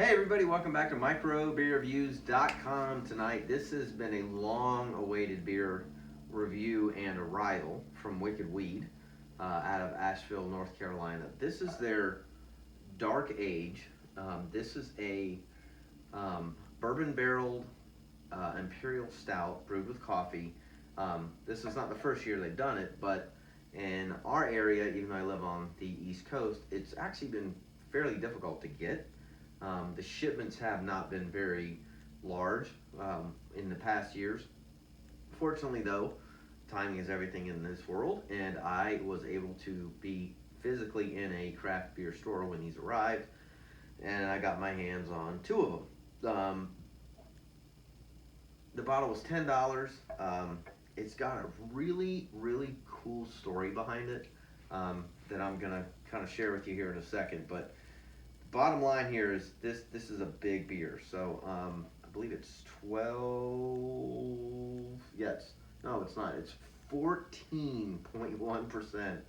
Hey everybody, welcome back to microbeerreviews.com tonight. This has been a long-awaited beer review and arrival from Wicked Weed out of Asheville, North Carolina. This is their Dark Age. This is a bourbon barreled Imperial Stout brewed with coffee. This is not the first year they've done it, but in our area, even though I live on the East Coast, it's actually been fairly difficult to get. The shipments have not been very large in the past years. Fortunately, though, timing is everything in this world, and I was able to be physically in a craft beer store when these arrived, and I got my hands on two of them. The bottle was $10. It's got a really, really cool story behind it that I'm gonna kind of share with you here in a second, but bottom line here is this is a big beer. So I believe it's 12. Yes, no, it's not. It's 14.1%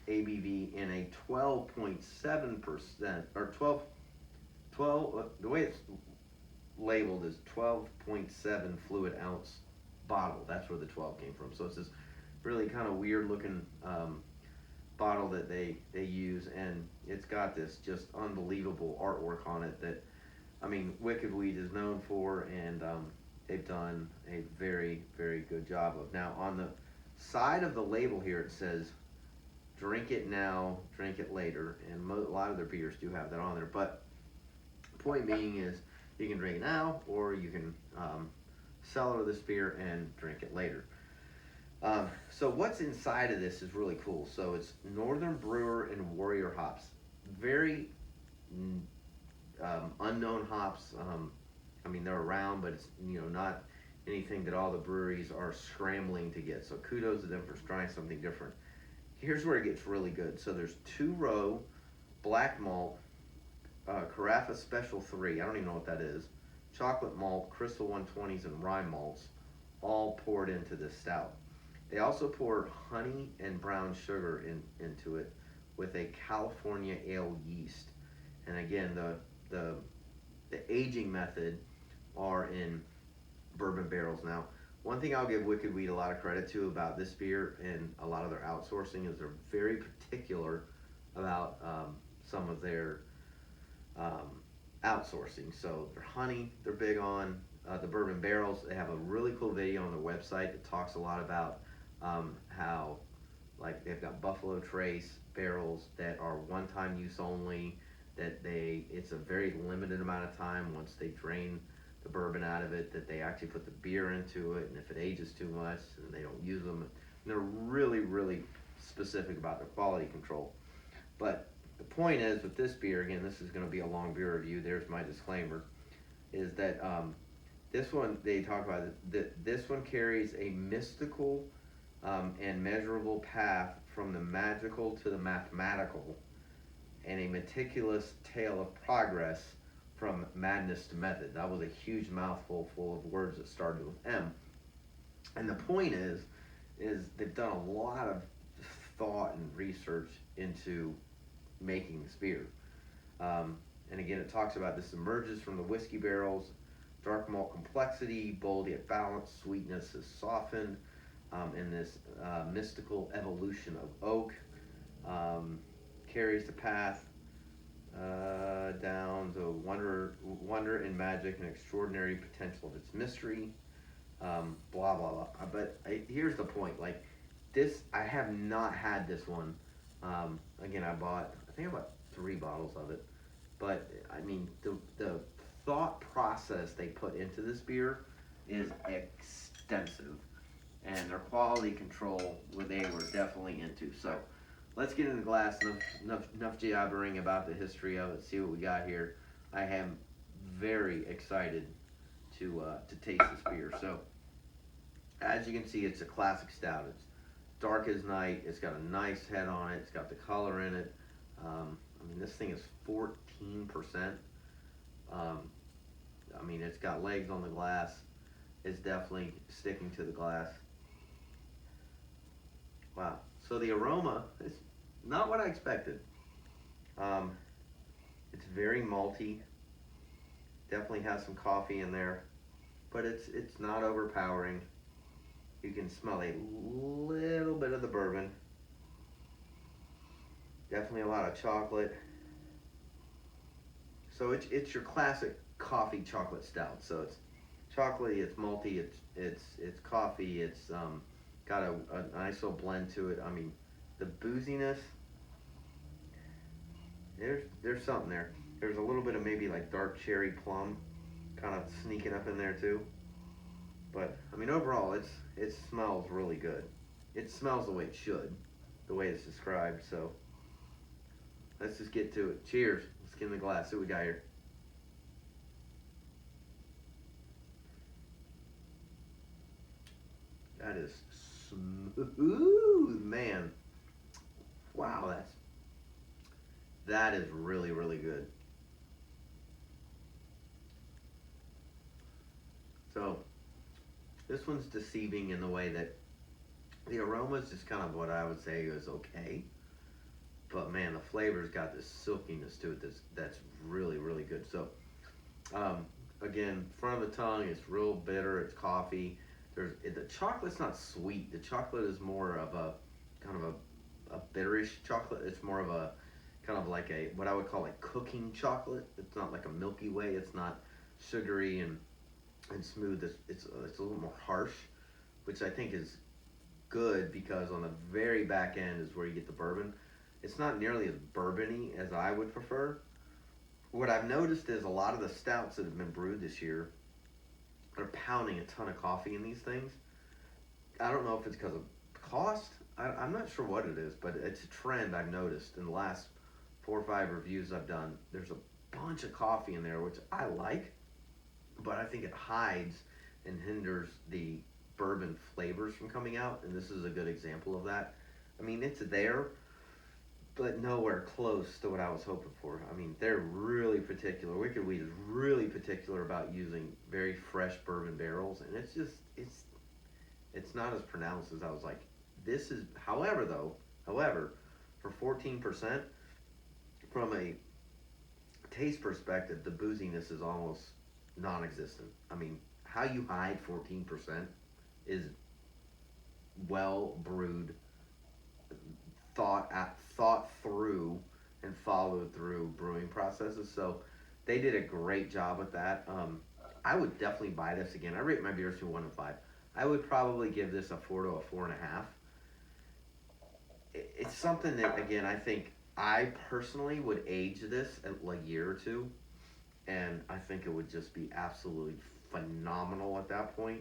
ABV in a 12.7% or 12. The way it's labeled is 12.7 fluid ounce bottle. That's where the 12 came from. So it's this really kind of weird looking bottle that they use, and it's got this just unbelievable artwork on it that, I mean, Wicked Weed is known for, and they've done a very, very good job of. Now, on the side of the label here, it says, drink it now, drink it later, and a lot of their beers do have that on there, but the point being is you can drink it now, or you can cellar this beer and drink it later. So what's inside of this is really cool. So it's Northern Brewer and Warrior hops. Very unknown hops. I mean, they're around, but it's not anything that all the breweries are scrambling to get. So kudos to them for trying something different. Here's where it gets really good. So there's 2-row black malt, Carafa Special 3. I don't even know what that is. Chocolate malt, Crystal 120s, and rye malts, all poured into this stout. They also pour honey and brown sugar into it with a California ale yeast. And again, the aging method are in bourbon barrels. Now, one thing I'll give Wicked Weed a lot of credit to about this beer and a lot of their outsourcing is they're very particular about some of their outsourcing. So their honey, they're big on. The bourbon barrels, they have a really cool video on their website that talks a lot about how, like, they've got Buffalo Trace barrels that are one-time use only, that it's a very limited amount of time once they drain the bourbon out of it, that they actually put the beer into it, and if it ages too much, then they don't use them. And they're really, really specific about their quality control. But the point is, with this beer, again, this is going to be a long beer review, there's my disclaimer, is that this one, they talk about that this one carries a mystical and measurable path from the magical to the mathematical, and a meticulous tale of progress from madness to method. That was a huge mouthful full of words that started with M. And the point is they've done a lot of thought and research into making this beer. And again, it talks about this emerges from the whiskey barrels, dark malt complexity, bold yet balanced, sweetness is softened, in this mystical evolution of oak, carries the path down the wonder and magic and extraordinary potential of its mystery, blah blah blah. But here's the point: like this, I have not had this one. Again, I think I bought 3 bottles of it, but I mean the thought process they put into this beer is extensive, and their quality control they were definitely into. So let's get in the glass. Enough jabbering about the history of it. See what we got here. I am very excited to taste this beer. So as you can see, it's a classic stout. It's dark as night. It's got a nice head on it. It's got the color in it. I mean, this thing is 14%. I mean, it's got legs on the glass. It's definitely sticking to the glass. Wow. So the aroma is not what I expected. It's very malty. Definitely has some coffee in there, but it's not overpowering. You can smell a little bit of the bourbon. Definitely a lot of chocolate. So it's your classic coffee chocolate stout. So it's chocolatey, it's malty, it's coffee, it's got a nice little blend to it. I mean, the booziness, there's something there. There's a little bit of maybe like dark cherry plum kind of sneaking up in there too. But I mean, overall, it smells really good. It smells the way it should, the way it's described. So let's just get to it. Cheers. Let's get in the glass. See what we got here. That is smooth, man. Wow, that is really really good. So this one's deceiving in the way that the aroma is just kind of what I would say is okay, but man, the flavor's got this silkiness to it that's really really good. So um, again, front of the tongue, it's real bitter. It's coffee. The chocolate's not sweet. The chocolate is more of a kind of a bitterish chocolate. It's more of a kind of like a what I would call a cooking chocolate. It's not like a Milky Way. It's not sugary and smooth. It's a little more harsh, which I think is good because on the very back end is where you get the bourbon. It's not nearly as bourbony as I would prefer. What I've noticed is a lot of the stouts that have been brewed this year are pounding a ton of coffee in these things. I don't know if it's because of cost. I'm not sure what it is, but it's a trend I've noticed in the last 4 or 5 reviews I've done. There's a bunch of coffee in there, which I like, but I think it hides and hinders the bourbon flavors from coming out, and this is a good example of that. I mean, it's there, but nowhere close to what I was hoping for. I mean, they're really particular. Wicked Wheat is really particular about using very fresh bourbon barrels, and it's not as pronounced as I was like. This is, however, for 14%, from a taste perspective, the booziness is almost non-existent. I mean, how you hide 14% is well brewed, thought through and followed through brewing processes. So they did a great job with that. I would definitely buy this again. I rate my beers to 1 to 5. I would probably give this a 4 to a 4.5. It's something that again I think I personally would age this at like a year or two, and I think it would just be absolutely phenomenal at that point.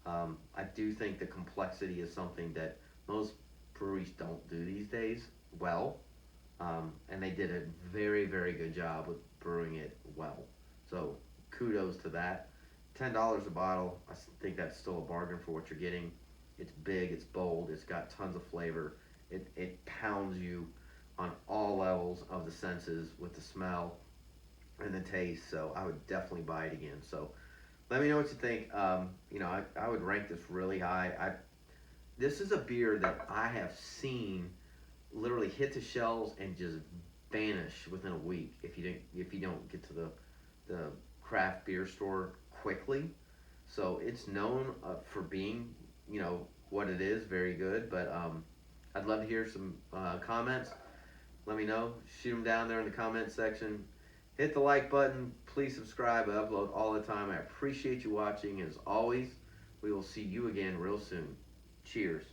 I do think the complexity is something that most breweries don't do these days well, and they did a very, very good job with brewing it well. So kudos to that. $10 a bottle. I think that's still a bargain for what you're getting. It's big, it's bold, it's got tons of flavor. It pounds you on all levels of the senses with the smell and the taste. So I would definitely buy it again. So let me know what you think. I would rank this really high. This is a beer that I have seen literally hit the shelves and just vanish within a week if you don't get to the craft beer store quickly. So it's known for being what it is, very good. But I'd love to hear some comments. Let me know. Shoot them down there in the comment section. Hit the like button. Please subscribe. I upload all the time. I appreciate you watching. As always, we will see you again real soon. Cheers.